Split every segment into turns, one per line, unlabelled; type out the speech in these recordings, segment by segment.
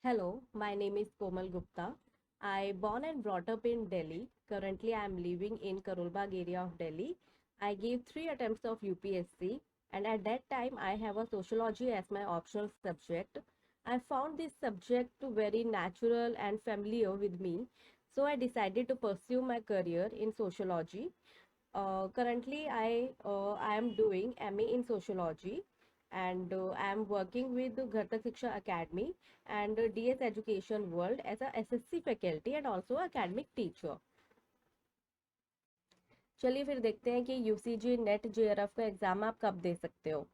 Hello, my name is Komal Gupta. I born and brought up in Delhi. Currently, I am living in Karolbagh area of Delhi. I gave three attempts of UPSC, and at that time, I have a sociology as my optional subject. I found this subject very natural and familiar with me, so I decided to pursue my career in sociology. Currently, I am doing MA in sociology, and I am working with Ghartak Shiksha Academy and DS Education World as a SSC faculty and also academic teacher. चलिए फिर देखते हैं कि UCG net JRF का exam आप कब दे सकते हो।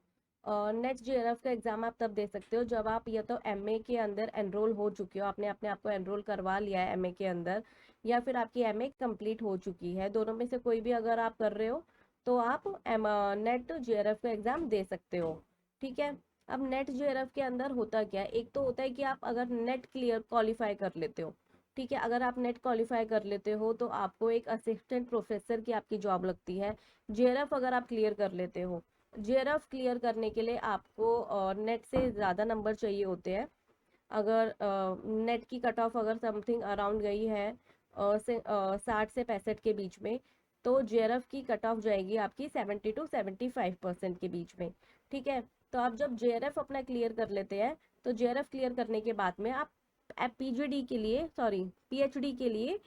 नेट जेआरएफ का एग्जाम आप तब दे सकते हो जब आप या तो एमए के अंदर एनरोल हो चुके हो, आपने अपने आप को एनरोल करवा लिया है एमए के अंदर, या फिर आपकी एमए कंप्लीट हो चुकी है। दोनों में से कोई भी अगर आप कर रहे हो तो आप नेट जेआरएफ का एग्जाम दे सकते हो। ठीक है। अब नेट जेआरएफ के अंदर होता क्या है, एक तो होता है कि आप अगर नेट क्लियर क्वालिफाई कर लेते हो, ठीक है, अगर आप नेट क्वालिफाई कर लेते हो तो आपको एक असिस्टेंट प्रोफेसर की आपकी जॉब लगती है। जेआरएफ अगर आप क्लियर कर लेते हो, जेआरएफ क्लियर करने के लिए आपको नेट से ज़्यादा नंबर चाहिए होते हैं। अगर नेट की कट ऑफ अगर समथिंग अराउंड गई है 60 से 65 के बीच में, तो जेआरएफ की कट ऑफ जाएगी आपकी 70 to 75% के बीच में। ठीक है। तो आप जब जेआरएफ अपना क्लियर कर लेते हैं, तो जेआरएफ क्लियर करने के बाद में आप पीजीडी के लिए, सॉरी, पीएचडी के लिए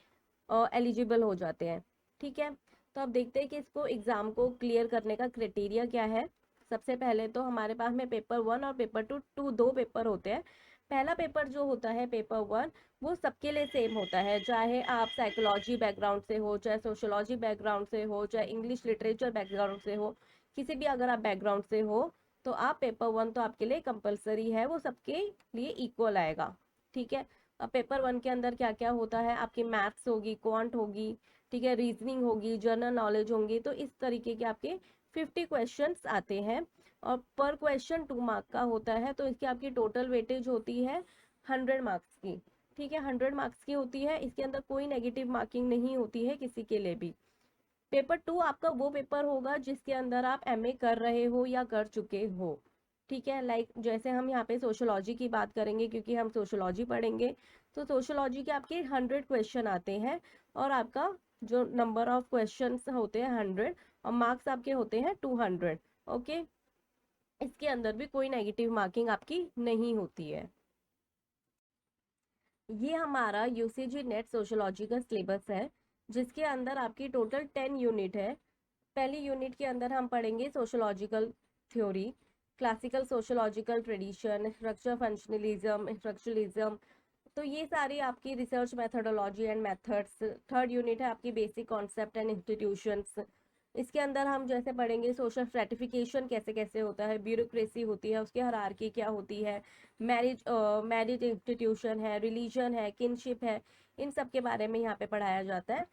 एलिजिबल हो जाते हैं। ठीक है। तो अब देखते हैं कि इसको एग्जाम को क्लियर करने का क्राइटेरिया क्या है। सबसे पहले तो हमारे पास में पेपर वन और पेपर टू, दो पेपर होते हैं। पहला पेपर जो होता है पेपर वन, वो सबके लिए सेम होता है, चाहे आप साइकोलॉजी बैकग्राउंड से हो, चाहे सोशोलॉजी बैकग्राउंड से हो, चाहे इंग्लिश लिटरेचर बैकग्राउंड से हो, किसी भी अगर आप बैकग्राउंड से हो, तो आप पेपर वन तो आपके लिए कंपलसरी है, वो सबके लिए इक्वल आएगा। ठीक है। अब पेपर वन के अंदर क्या क्या होता है, आपकी मैथ्स होगी, क्वांट होगी, ठीक है, रीजनिंग होगी, जनरल नॉलेज होंगी, तो इस तरीके के आपके 50 क्वेश्चंस आते हैं। और पर क्वेश्चन 2 मार्क का होता है, तो इसकी आपकी टोटल वेटेज होती है 100 मार्क्स की। ठीक है, 100 मार्क्स की होती है, इसके अंदर कोई नेगेटिव मार्किंग नहीं होती है किसी के लिए भी। पेपर टू आपका वो पेपर होगा जिसके अंदर आप एमए कर रहे हो या कर चुके हो। ठीक है। जैसे हम यहाँ पे सोशोलॉजी की बात करेंगे, क्योंकि हम सोशोलॉजी पढ़ेंगे, तो सोशोलॉजी के आपके 100 क्वेश्चन आते हैं, और आपका जो नंबर ऑफ क्वेश्चन होते हैं 100, और मार्क्स आपके होते हैं 200। ओके। इसके अंदर भी कोई नेगेटिव मार्किंग आपकी नहीं होती है। ये हमारा यूसीजी नेट सोशोलॉजी का सिलेबस है, जिसके अंदर आपकी टोटल 10 यूनिट है। पहली यूनिट के अंदर हम पढ़ेंगे sociological theory, classical sociological tradition, structure functionalism, structuralism, तो ये सारी आपकी research methodology and methods. Third unit है आपकी बेसिक कॉन्सेप्ट एंड इंस्टीट्यूशंस। इसके अंदर हम जैसे पढ़ेंगे सोशल स्ट्रेटिफिकेशन कैसे कैसे होता है, ब्यूरोक्रेसी होती है, उसकी हायरार्की क्या होती है, मैरिज इंस्टीट्यूशन है, रिलीजन है, किनशिप है, इन सब के बारे में यहाँ पे पढ़ाया जाता है।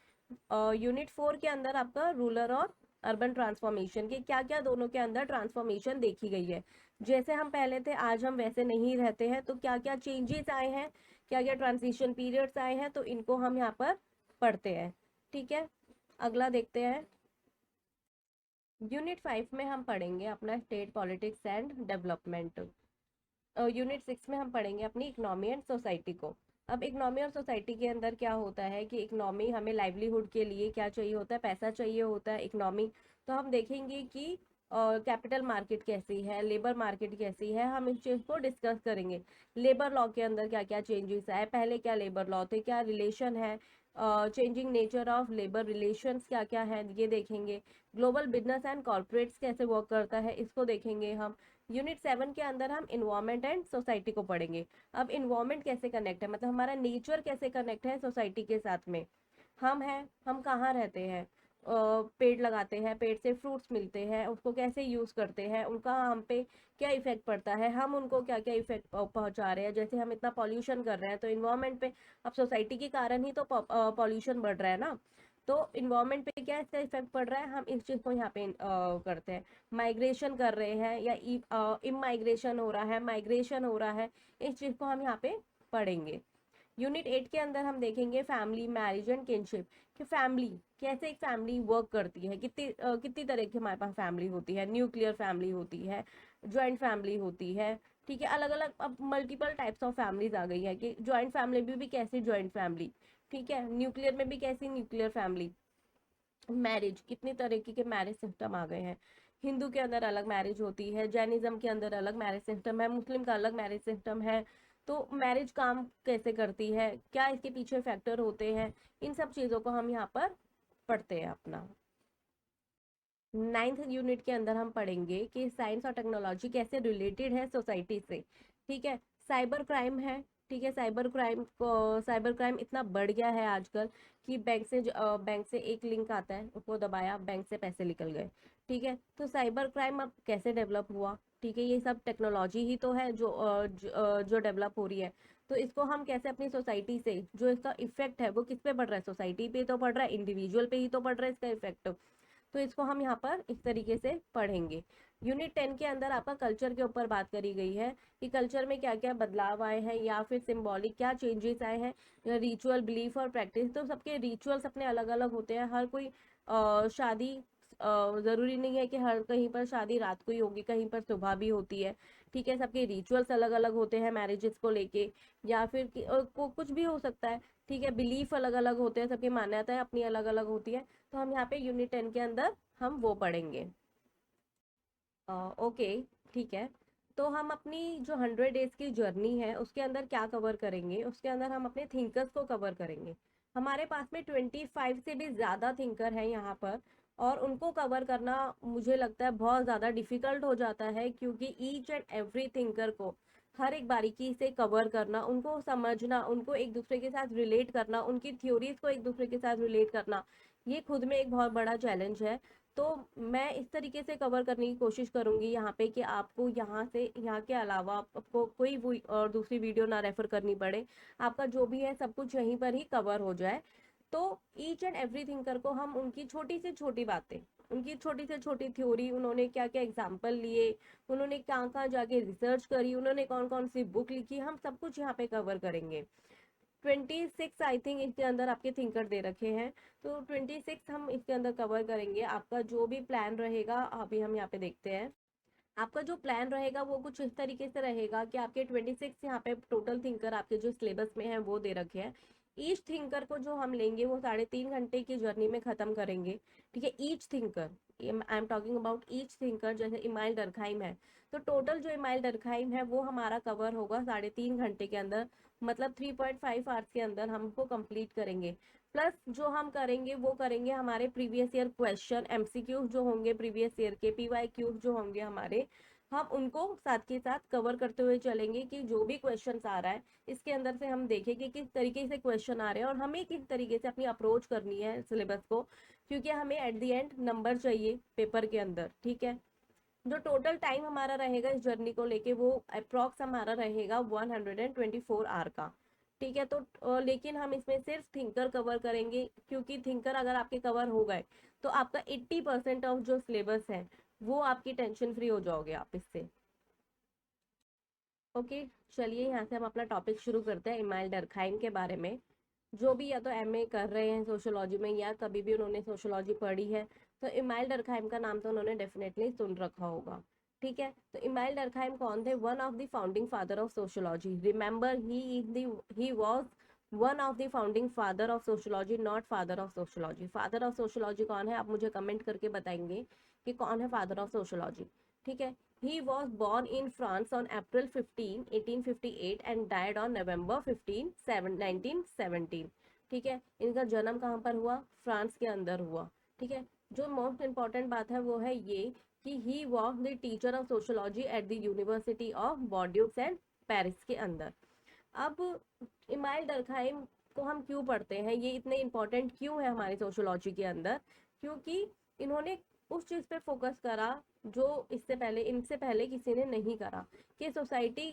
यूनिट 4 के अंदर आपका रूरल और अर्बन ट्रांसफॉर्मेशन के क्या क्या दोनों के अंदर ट्रांसफॉर्मेशन देखी गई है। जैसे हम पहले थे आज हम वैसे नहीं रहते हैं, तो क्या क्या चेंजेस आए हैं, क्या क्या ट्रांजिशन पीरियड्स आए हैं, तो इनको हम यहाँ पर पढ़ते हैं। ठीक है। अगला देखते हैं। यूनिट 5 में हम पढ़ेंगे अपना state politics and development. Unit 6 में हम पढ़ेंगे अपनी इकोनॉमी एंड सोसाइटी को। अब इकोनॉमी और सोसाइटी के अंदर क्या होता है कि इकोनॉमी हमें लाइवलीहुड के लिए क्या चाहिए होता है, पैसा चाहिए होता है इकोनॉमी। तो हम देखेंगे कि कैपिटल मार्केट कैसी है, लेबर मार्केट कैसी है, हम इस चीज़ को डिस्कस करेंगे। लेबर लॉ के अंदर क्या क्या चेंजेस आए, पहले क्या लेबर लॉ थे, क्या रिलेशन है, changing nature of labour relations क्या क्या है, ये देखेंगे। ग्लोबल बिजनेस एंड कॉर्पोरेट्स कैसे वर्क करता है, इसको देखेंगे हम। यूनिट 7 के अंदर हम इन्वायरमेंट एंड सोसाइटी को पढ़ेंगे। अब इन्वायरमेंट कैसे कनेक्ट है, मतलब हमारा नेचर कैसे कनेक्ट है सोसाइटी के साथ में। हम हैं, हम कहाँ रहते हैं, पेड़ लगाते हैं, पेड़ से फ्रूट्स मिलते हैं, उसको कैसे यूज़ करते हैं, उनका हम पे क्या इफेक्ट पड़ता है, हम उनको क्या क्या इफेक्ट पहुंचा रहे हैं। जैसे हम इतना पॉल्यूशन कर रहे हैं तो इन्वायरमेंट पे, अब सोसाइटी के कारण ही तो पॉल्यूशन बढ़ रहा है ना, तो इन्वायरमेंट पे क्या इसका इफेक्ट पड़ रहा है, हम इस चीज़ को यहाँ पे करते हैं। माइग्रेशन कर रहे हैं या इमाइग्रेशन हो रहा है, माइग्रेशन हो रहा है, इस चीज़ को हम यहाँ पे पढ़ेंगे। यूनिट 8 के अंदर हम देखेंगे फैमिली, मैरिज एंड किनशिप, कि फैमिली कैसे, एक फैमिली वर्क करती है, कितनी तरह की हमारे पास फैमिली होती है, न्यूक्लियर फैमिली होती है, ज्वाइंट फैमिली होती है, ठीक है, अलग अलग अब मल्टीपल टाइप्स ऑफ फैमिलीज आ गई है कि ज्वाइंट फैमिली भी कैसी ज्वाइंट फैमिली, ठीक है, न्यूक्लियर में भी कैसी न्यूक्लियर फैमिली, मैरिज कितनी तरीके के मैरिज सिस्टम आ गए हैं। हिंदू के अंदर अलग मैरिज होती है, जैनिज्म के अंदर अलग मैरिज सिस्टम है, मुस्लिम का अलग मैरिज सिस्टम है। तो मैरिज काम कैसे करती है, क्या इसके पीछे फैक्टर होते हैं, इन सब चीज़ों को हम यहाँ पर पढ़ते हैं अपना। 9th यूनिट के अंदर हम पढ़ेंगे कि साइंस और टेक्नोलॉजी कैसे रिलेटेड है सोसाइटी से। ठीक है, साइबर क्राइम है। ठीक है, साइबर क्राइम इतना बढ़ गया है आजकल कि बैंक से एक लिंक आता है, उसको दबाया, बैंक से पैसे निकल गए। ठीक है, तो साइबर क्राइम अब कैसे डेवलप हुआ, ठीक है, ये सब टेक्नोलॉजी ही तो है जो डेवलप हो रही है। तो इसको हम कैसे अपनी सोसाइटी से, जो इसका इफेक्ट है वो किस पे पड़ रहा है, सोसाइटी पे तो पड़ रहा है, इंडिविजुअल पे ही तो पड़ रहा है इसका इफेक्ट। तो इसको हम यहाँ पर इस तरीके से पढ़ेंगे। यूनिट 10 के अंदर आपका कल्चर के ऊपर बात करी गई है कि कल्चर में क्या क्या बदलाव आए हैं या फिर सिंबॉलिक क्या चेंजेस आए हैं, रिचुअल, बिलीफ और प्रैक्टिस। तो सबके रिचुअल्स अपने अलग अलग होते हैं। हर कोई शादी ज़रूरी नहीं है कि हर कहीं पर शादी रात को ही होगी, कहीं पर सुबह भी होती है। ठीक है, सबके रिचुअल्स अलग अलग होते हैं मैरिजेस को लेके, या फिर कुछ भी हो सकता है। ठीक है, बिलीफ अलग अलग होते हैं, सबकी मान्यताएं अपनी अलग अलग होती है। तो हम यहाँ पे यूनिट 10 के अंदर हम वो पढ़ेंगे। ओके, ठीक है। तो हम अपनी जो 100 डेज की जर्नी है उसके अंदर क्या कवर करेंगे, उसके अंदर हम अपने थिंकर्स को कवर करेंगे। हमारे पास में 25 से भी ज़्यादा थिंकर हैं यहाँ पर, और उनको कवर करना मुझे लगता है बहुत ज़्यादा डिफिकल्ट हो जाता है, क्योंकि ईच एंड एवरी थिंकर को हर एक बारीकी से कवर करना, उनको समझना, उनको एक दूसरे के साथ रिलेट करना, उनकी थ्योरीज को एक दूसरे के साथ रिलेट करना, ये खुद में एक बहुत बड़ा चैलेंज है। तो मैं इस तरीके से कवर करने की कोशिश करूंगी यहाँ पे कि आपको यहाँ से, यहाँ के अलावा आपको कोई और दूसरी वीडियो ना रेफर करनी पड़े, आपका जो भी है सब कुछ यहीं पर ही कवर हो जाए। तो ईच एंड एवरी थिंकर को हम उनकी छोटी से छोटी बातें, उनकी छोटी से छोटी थ्योरी, उन्होंने क्या क्या एग्जाम्पल लिए, उन्होंने कहाँ कहाँ जाके रिसर्च करी, उन्होंने कौन कौन सी बुक लिखी, हम सब कुछ यहाँ पे कवर करेंगे। 26 आई थिंक इसके अंदर आपके थिंकर दे रखे हैं, तो 26 हम इसके अंदर कवर करेंगे। आपका जो भी प्लान रहेगा अभी हम यहाँ पे देखते हैं। आपका जो प्लान रहेगा वो कुछ इस तरीके से रहेगा कि आपके 26 यहाँ पे टोटल थिंकर आपके जो सिलेबस में है वो दे रखे हैं। ईच थिंकर को जो हम लेंगे वो 3.5 घंटे की जर्नी में खत्म करेंगे। ठीक है, each thinker, I am talking about each thinker. जैसे इमाइल डरखाइम है, तो टोटल जो इमाइल डरखाइम है वो हमारा कवर होगा 3.5 घंटे के अंदर, मतलब 3.5 आवर्स के अंदर हमको कंप्लीट करेंगे। प्लस जो हम करेंगे वो करेंगे हमारे प्रीवियस ईयर क्वेश्चन, एमसीक्यूज जो होंगे प्रीवियस ईयर के, पीवाईक्यूज जो होंगे हमारे, हम उनको साथ के साथ कवर करते हुए चलेंगे कि जो भी क्वेश्चंस आ रहा है इसके अंदर से हम देखें कि किस तरीके से क्वेश्चन आ रहे हैं और हमें किस तरीके से अपनी अप्रोच करनी है सिलेबस को, क्योंकि हमें एट द एंड नंबर चाहिए पेपर के अंदर। ठीक है, जो टोटल टाइम हमारा रहेगा इस जर्नी को लेके वो अप्रॉक्स हमारा रहेगा 124 आवर का। ठीक है, तो लेकिन हम इसमें सिर्फ थिंकर कवर करेंगे, क्योंकि थिंकर अगर आपके कवर हो गए तो आपका 80% ऑफ जो सिलेबस है वो आपकी टेंशन फ्री हो जाओगे आप इससे। ओके, चलिए यहाँ से हम अपना टॉपिक शुरू करते हैं इमाइल डरखाइम के बारे में। जो भी या तो एमए कर रहे हैं सोशोलॉजी में या कभी भी उन्होंने सोशोलॉजी पढ़ी है, तो इमाइल डरखाइम का नाम तो उन्होंने डेफिनेटली सुन रखा होगा। ठीक है, तो इमाइल डरखाइम कौन थे? One of the founding father of sociology. Remember, he was one of the founding father of sociology, not father of sociology. Father of sociology कौन है, आप मुझे कमेंट करके बताएंगे कि कौन है फादर ऑफ सोशोलॉजी। ठीक है, he was born in France on April 15, 1858 and died on November 15, 1917। ठीक है, इनका जन्म कहाँ पर हुआ? फ्रांस के अंदर हुआ। ठीक है, जो मोस्ट इम्पॉर्टेंट बात है वो है ये कि he was the teacher of sociology at the university of Bordeaux and Paris के अंदर। अब इमाइल डरखाइम को हम क्यों पढ़ते हैं, ये इतने इम्पोर्टेंट क्यों है हमारी सोशोलॉजी के अंदर? क्योंकि इन्होंने उस चीज़ पे फोकस करा जो इनसे पहले किसी ने नहीं करा, कि सोसाइटी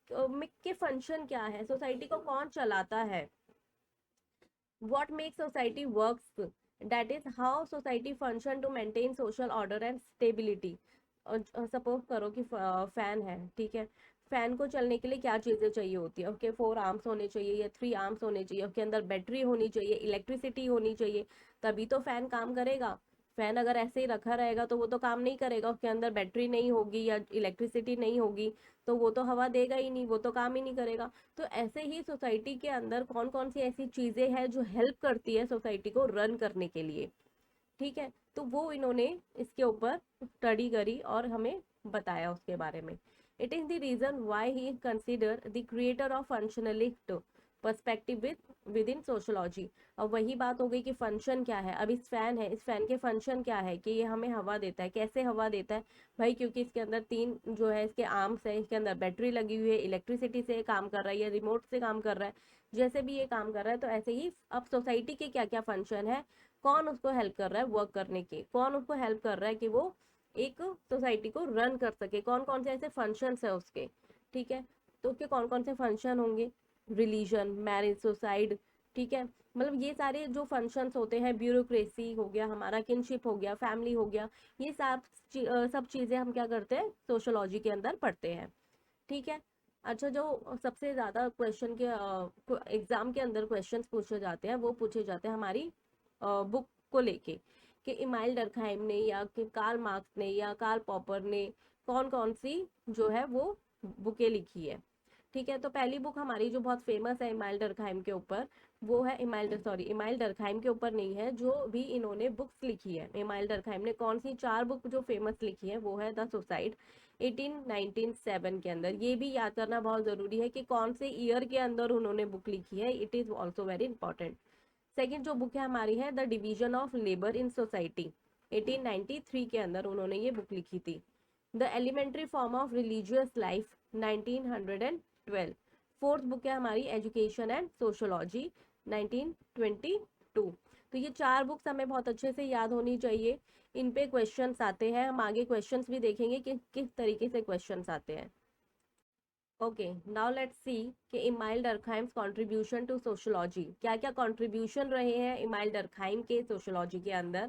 में के फंक्शन क्या है, सोसाइटी को कौन चलाता है, what makes society works, that is how society function to maintain social order and stability। Suppose करो कि फैन है, ठीक है, फैन को चलने के लिए क्या चीजें चाहिए होती है? ओके, 4 आर्म्स होने चाहिए या 3 आर्म्स होने चाहिए, उसके अंदर बैटरी होनी चाहिए, इलेक्ट्रिसिटी होनी चाहिए, तभी तो फैन काम करेगा। फैन अगर ऐसे ही रखा रहेगा तो वो तो काम नहीं करेगा, उसके अंदर बैटरी नहीं होगी या इलेक्ट्रिसिटी नहीं होगी, तो वो तो हवा देगा ही नहीं, वो तो काम ही नहीं करेगा। तो ऐसे ही सोसाइटी के अंदर कौन कौन सी ऐसी चीजें हैं जो हेल्प करती है सोसाइटी को रन करने के लिए, ठीक है, तो वो इन्होंने इसके ऊपर स्टडी करी और हमें बताया उसके बारे में। It is the reason why he consider the creator of functionalist perspective within sociology. अब वही बात हो गई कि फंक्शन क्या है। अब इस फैन है, इस फैन के फंक्शन क्या है कि ये हमें हवा देता है। कैसे हवा देता है भाई? क्योंकि इसके अंदर तीन जो है इसके आर्म्स है, इसके अंदर बैटरी लगी हुई है, इलेक्ट्रिसिटी से काम कर रहा है या रिमोट से काम कर रहा है, जैसे भी ये काम कर रहा है। तो ऐसे ही अब सोसाइटी के क्या क्या फंक्शन है, कौन उसको हेल्प कर रहा है वर्क करने के, कौन उसको हेल्प कर रहा है कि वो एक सोसाइटी को रन कर सके, कौन कौन से ऐसे फंक्शंस है उसके, ठीक है। तो उसके कौन कौन से फंक्शन होंगे? रिलीजन, मैरिज, सुसाइड, ठीक है, मतलब ये सारे जो फंक्शंस होते हैं, ब्यूरोक्रेसी हो गया हमारा, किनशिप हो गया, फैमिली हो गया, ये सब चीजें हम क्या करते हैं सोशोलॉजी के अंदर पढ़ते हैं, ठीक है। अच्छा, जो सबसे ज्यादा क्वेश्चन के एग्जाम के अंदर क्वेश्चंस पूछे जाते हैं वो पूछे जाते हैं हमारी बुक को लेके, कि इमाइल डर्कहाइम ने या कि कार्ल मार्क्स ने या कार्ल पॉपर ने कौन कौन सी जो है वो बुकें लिखी है, ठीक है। तो पहली बुक हमारी जो बहुत फेमस है इमाइल डर्कहाइम के ऊपर, वो है इमाइल डर्कहाइम के ऊपर नहीं है, जो भी इन्होंने बुक्स लिखी है इमाइल डर्कहाइम ने कौन सी चार बुक जो फेमस लिखी है वो है द सुसाइड 1897 के अंदर। ये भी याद करना बहुत जरूरी है कि कौन से ईयर के अंदर उन्होंने बुक लिखी है, it is also very important. Second जो बुक है हमारी है the division of labour in society, 1893 के अंदर उन्होंने ये बुक लिखी थी। The elementary form of religious life, 1912। Fourth book है हमारी एजुकेशन एंड सोशोलॉजी, 1922। तो ये चार बुक्स हमें बहुत अच्छे से याद होनी चाहिए, इन पे क्वेश्चंस आते हैं, हम आगे क्वेश्चंस भी देखेंगे कि किस तरीके से क्वेश्चंस आते हैं। ओके, नाउ लेट्स सी कि इमाइल डर्कहाइम्स कंट्रीब्यूशन टू सोशोलॉजी, क्या क्या कंट्रीब्यूशन रहे हैं इमाइल डर्कहाइम के सोशोलॉजी के अंदर।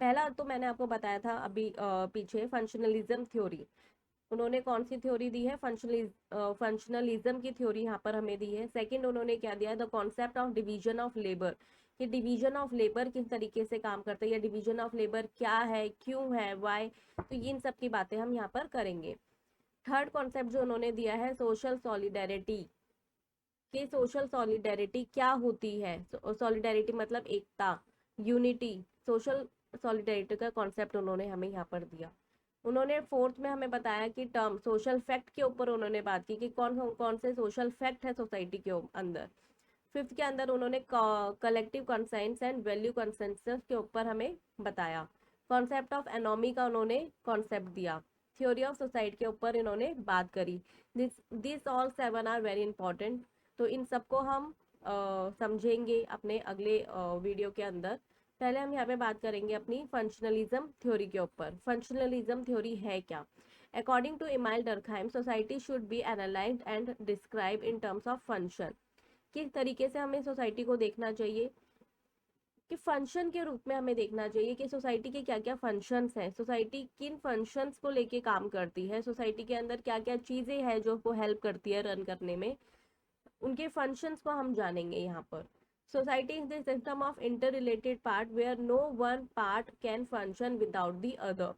पहला तो मैंने आपको बताया था अभी पीछे, फंक्शनलिज्म थ्योरी। उन्होंने कौन सी थ्योरी दी है? फंक्शनलिज्म की थ्योरी यहाँ पर हमें दी है। सेकंड उन्होंने क्या दिया है? The concept of division of labour, कि डिवीजन ऑफ लेबर किस तरीके से काम करता है या डिवीजन ऑफ लेबर क्या है, क्यों है, वाई, तो इन सब की बातें हम यहाँ पर करेंगे। थर्ड कॉन्सेप्ट जो उन्होंने दिया है सोशल सॉलिडेरिटी, कि सोशल सॉलिडेरिटी क्या होती है। सॉलिडेरिटी मतलब एकता, यूनिटी, सोशल सॉलिडेरिटी का कॉन्सेप्ट उन्होंने हमें यहाँ पर दिया। उन्होंने फोर्थ में हमें बताया कि टर्म सोशल फैक्ट के ऊपर उन्होंने बात की कि कौन कौन से सोशल फैक्ट है सोसाइटी के अंदर। फिफ्थ के अंदर उन्होंने collective conscience and value consensus के ऊपर हमें बताया। कॉन्सेप्ट ऑफ एनोमी का उन्होंने कॉन्सेप्ट दिया। थ्योरी ऑफ सोसाइटी के ऊपर इन्होंने बात करी। This all seven are very important. तो इन सबको हम समझेंगे अपने अगले वीडियो के अंदर। पहले हम यहाँ पे बात करेंगे अपनी फंक्शनलिज्म थ्योरी के ऊपर। फंक्शनलिज्म थ्योरी है क्या? According to Emile Durkheim, society should be analysed and describe in terms of function. किस तरीके से हमें सोसाइटी को देखना चाहिए? कि फंक्शन के रूप में हमें देखना चाहिए कि सोसाइटी के क्या क्या फंक्शंस हैं, सोसाइटी किन फंक्शंस को लेके काम करती है, सोसाइटी के अंदर क्या क्या चीजें हैं जो को हेल्प करती है रन करने में, उनके फंक्शंस को हम जानेंगे यहाँ पर। Society is the system of interrelated part where no one part can function without the other.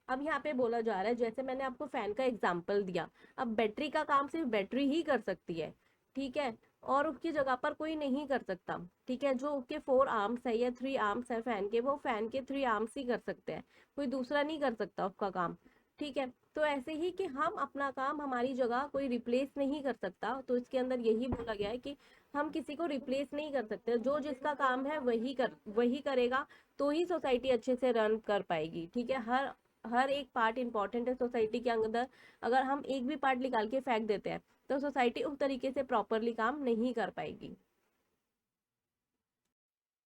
अब यहाँ पे बोला जा रहा है, जैसे मैंने आपको फैन का एग्जाम्पल दिया, अब बैटरी का काम सिर्फ बैटरी ही कर सकती है, ठीक है, और उसकी जगह पर कोई नहीं कर सकता, ठीक है। जो उसके 4 आर्म्स है या 3 आर्म्स है फैन के, वो फैन के 3 आर्म्स ही कर सकते हैं, कोई दूसरा नहीं कर सकता उसका काम, ठीक है। तो ऐसे ही कि हम अपना काम हमारी जगह कोई रिप्लेस नहीं कर सकता, तो इसके अंदर यही बोला गया है कि हम किसी को रिप्लेस नहीं कर सकते, जो जिसका काम है वही करेगा, तो ही सोसाइटी अच्छे से रन कर पाएगी, ठीक है। हर हर एक पार्ट इंपॉर्टेंट है सोसाइटी के अंदर। अगर हम एक भी पार्ट निकाल के फेंक देते हैं तो सोसाइटी उस तरीके से प्रॉपरली काम नहीं कर पाएगी।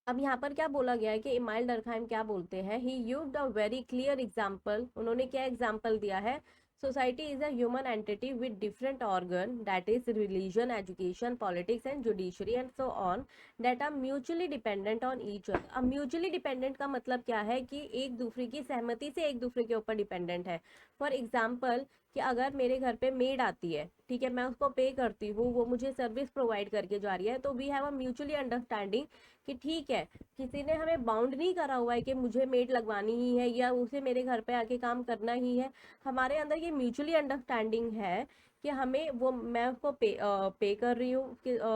अब यहाँ पर क्या बोला गया है कि इमाइल डर्कहाइम क्या बोलते हैं, he used a very clear example. उन्होंने क्या एग्जांपल दिया है? Society is a human entity with different organ, that is religion, education, politics and judiciary and so on, that are mutually dependent on each other. अब mutually dependent का मतलब क्या है? कि एक दूसरे की सहमति से एक दूसरे के ऊपर डिपेंडेंट है। फॉर एग्जाम्पल, कि अगर मेरे घर पे मेड आती है, ठीक है, मैं उसको पे करती हूँ, वो मुझे सर्विस प्रोवाइड करके जा रही है, तो we have a mutually understanding कि ठीक है, किसी ने हमें बाउंड नहीं करा हुआ है कि मुझे मेड लगवानी ही है या उसे मेरे घर पे आके काम करना ही है। हमारे अंदर ये म्यूचुअली अंडरस्टैंडिंग है कि हमें वो, मैं उसको पे कर रही हूँ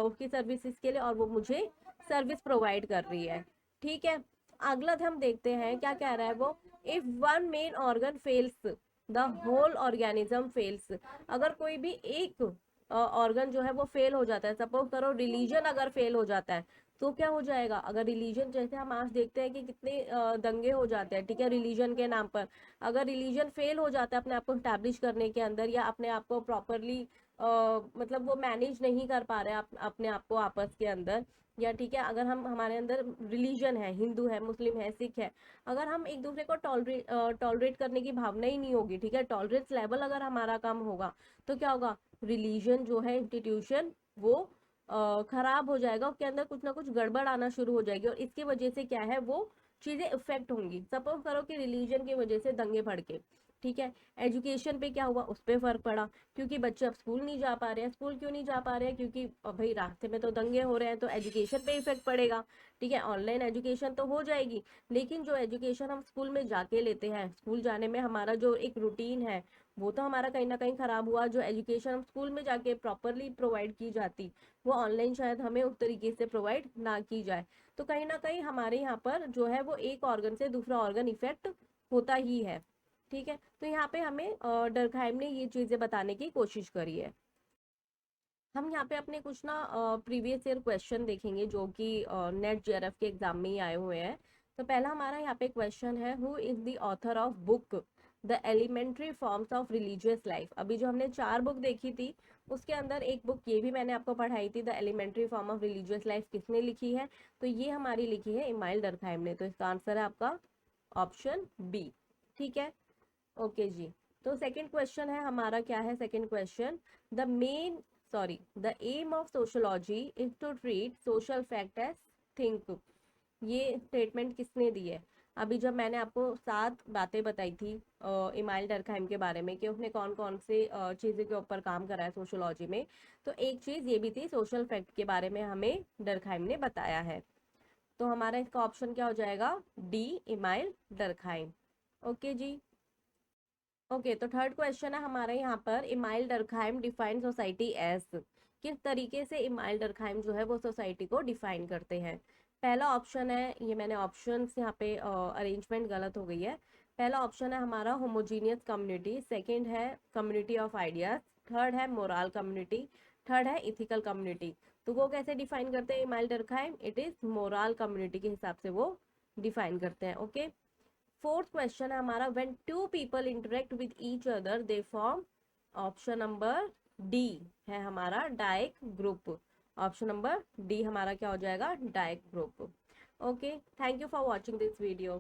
उसकी सर्विसेज के लिए, और वो मुझे सर्विस प्रोवाइड कर रही है। ठीक है, अगला हम देखते हैं क्या कह रहा है वो। If one main organ fails the whole organism fails. अगर कोई भी एक ऑर्गन जो है वो फेल हो जाता है, सपोज करो रिलीजन अगर फेल हो जाता है, तो क्या हो जाएगा। अगर रिलीजन, जैसे हम आज देखते हैं कि कितने दंगे हो जाते हैं, ठीक है, रिलीजन के नाम पर। अगर रिलीजन फेल हो जाता है अपने आप को स्टैब्लिश करने के अंदर, या अपने आप को प्रॉपरली मतलब वो मैनेज नहीं कर पा रहे हैं अपने आप को आपस के अंदर, या ठीक है, अगर हम, हमारे अंदर रिलीजन है, हिंदू है, मुस्लिम है, सिख है, अगर हम एक दूसरे को टॉलरेट करने की भावना ही नहीं होगी, ठीक है, टॉलरेंस लेवल अगर हमारा कम होगा, तो क्या होगा, रिलीजन जो है इंस्टीट्यूशन वो खराब हो जाएगा, उसके अंदर कुछ ना कुछ गड़बड़ आना शुरू हो जाएगी, और इसकी वजह से क्या है, वो चीजें इफेक्ट होंगी। सपोज करो कि रिलीजन की वजह से दंगे भड़के, ठीक है, एजुकेशन पे क्या हुआ, उस पर फर्क पड़ा, क्योंकि बच्चे अब स्कूल नहीं जा पा रहे हैं। स्कूल क्यों नहीं जा पा रहे हैं, क्योंकि भाई रास्ते में तो दंगे हो रहे हैं, तो एजुकेशन पे इफेक्ट पड़ेगा। ठीक है, ऑनलाइन एजुकेशन तो हो जाएगी, लेकिन जो एजुकेशन हम स्कूल में जाके लेते हैं, स्कूल जाने में हमारा जो एक रूटीन है, वो तो हमारा कहीं ना कहीं खराब हुआ। जो एजुकेशन हम स्कूल में जाके प्रॉपरली प्रोवाइड की जाती, वो ऑनलाइन शायद हमें उस तरीके से प्रोवाइड ना की जाए। तो कहीं ना कहीं हमारे यहाँ पर जो है वो एक ऑर्गन से दूसरा ऑर्गन इफेक्ट होता ही है। ठीक है, तो यहाँ पे हमें डर्कहाइम ने ये चीजें बताने की कोशिश करी है। हम यहाँ पे अपने कुछ ना प्रीवियस ईयर क्वेश्चन देखेंगे जो कि नेट जेआरएफ के एग्जाम में ही आए हुए हैं। तो पहला हमारा यहाँ पे क्वेश्चन है, who is the author of book the elementary forms of religious life. अभी जो हमने 4 बुक देखी थी, उसके अंदर एक बुक ये भी मैंने आपको पढ़ाई थी, the elementary form of religious life, किसने लिखी है, तो ये हमारी लिखी है इमाइल डर्कहाइम ने। तो इसका आंसर है आपका ऑप्शन बी। ठीक है, ओके जी। तो सेकंड क्वेश्चन है हमारा, क्या है second question, the main sorry the aim of sociology is to treat social fact as think. ये स्टेटमेंट किसने दी है। अभी जब मैंने आपको 7 बातें बताई थी इमाइल डर्कहाइम के बारे में कि उसने कौन कौन से चीज़ों के ऊपर काम करा है सोशोलॉजी में, तो एक चीज़ ये भी थी, सोशल फैक्ट के बारे में हमें डर्कहाइम ने बताया है। तो हमारा इसका ऑप्शन क्या हो जाएगा, डी, इमाइल डर्कहाइम। ओके जी। ओके, तो थर्ड क्वेश्चन है हमारे यहाँ पर, Emile Durkheim define society as. किस तरीके से इमाइल डर्कहाइम जो है वो सोसाइटी को डिफाइन करते हैं। पहला ऑप्शन है, ये मैंने ऑप्शन यहाँ पे अरेंजमेंट गलत हो गई है। पहला ऑप्शन है हमारा होमोजीनियस कम्युनिटी, सेकंड है कम्युनिटी ऑफ आइडियाज, थर्ड है मोरल कम्युनिटी, थर्ड है इथिकल कम्युनिटी। तो वो कैसे डिफाइन करते हैं email Durkheim, it is moral community के हिसाब से वो डिफाइन करते हैं। ओके, फोर्थ क्वेश्चन है हमारा, when two people interact with each other they form, option number D है हमारा dyad group. Option number D हमारा क्या हो जाएगा, dyad group. Okay, thank you for watching this video.